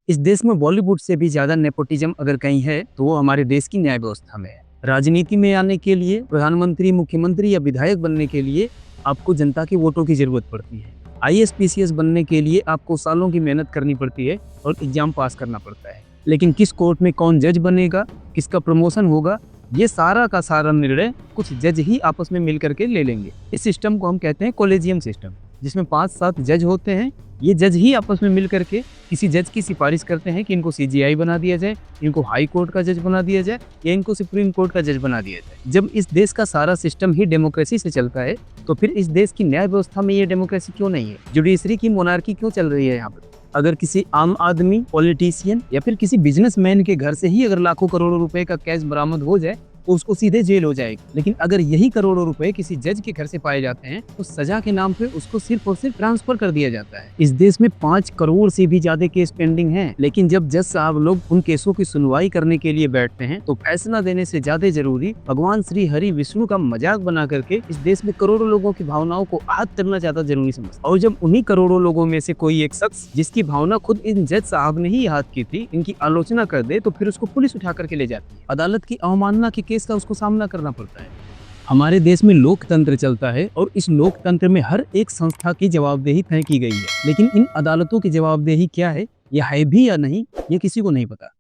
इस देश में बॉलीवुड से भी ज्यादा नेपोटिज्म अगर कहीं है तो वो हमारे देश की न्याय व्यवस्था में है। राजनीति में आने के लिए, प्रधानमंत्री, मुख्यमंत्री या विधायक बनने के लिए आपको जनता के वोटों की जरूरत पड़ती है। आईएएस पीसीएस बनने के लिए आपको सालों की मेहनत करनी पड़ती है और एग्जाम पास करना पड़ता है। लेकिन किस कोर्ट में कौन जज बनेगा, किसका प्रमोशन होगा, ये सारा का सारा निर्णय कुछ जज ही आपस में मिल करके ले लेंगे। इस सिस्टम को हम कहते हैं कॉलेजियम सिस्टम, जिसमें 5-7 जज होते हैं। ये जज ही आपस में मिल करके किसी जज की सिफारिश करते हैं कि इनको सीजीआई बना दिया जाए, इनको हाई कोर्ट का जज बना दिया जाए या इनको सुप्रीम कोर्ट का जज बना दिया जाए। जब इस देश का सारा सिस्टम ही डेमोक्रेसी से चलता है तो फिर इस देश की न्याय व्यवस्था में ये डेमोक्रेसी क्यों नहीं है? जुडिशरी की मोनार्की क्यों चल रही है यहाँ पर? अगर किसी आम आदमी, पॉलिटिशियन या फिर किसी बिजनेसमैन के घर से ही अगर लाखों करोड़ों रुपए का कैश बरामद हो जाए तो उसको सीधे जेल हो जाएगी। लेकिन अगर यही करोड़ों रुपए किसी जज के घर से पाए जाते हैं तो सजा के नाम पे उसको सिर्फ और सिर्फ ट्रांसफर कर दिया जाता है। इस देश में 5 करोड़ से भी ज्यादा केस पेंडिंग हैं, लेकिन जब जज साहब लोग उन केसों की सुनवाई करने के लिए बैठते हैं तो फैसला देने से ज्यादा जरूरी भगवान श्री हरि विष्णु का मजाक बना करके इस देश में करोड़ों लोगों की भावनाओं को आहत करना ज्यादा जरूरी समझते। और जब उन्हीं करोड़ों लोगों में से कोई एक शख्स, जिसकी भावना खुद इन जज साहब ने ही आहत की थी, इनकी आलोचना कर दे तो फिर उसको पुलिस उठा करके ले जाती है। अदालत की अवमानना के केस का उसको सामना करना पड़ता है। हमारे देश में लोकतंत्र चलता है और इस लोकतंत्र में हर एक संस्था की जवाबदेही तय की गई है, लेकिन इन अदालतों की जवाबदेही क्या है, यह है भी या नहीं, ये किसी को नहीं पता।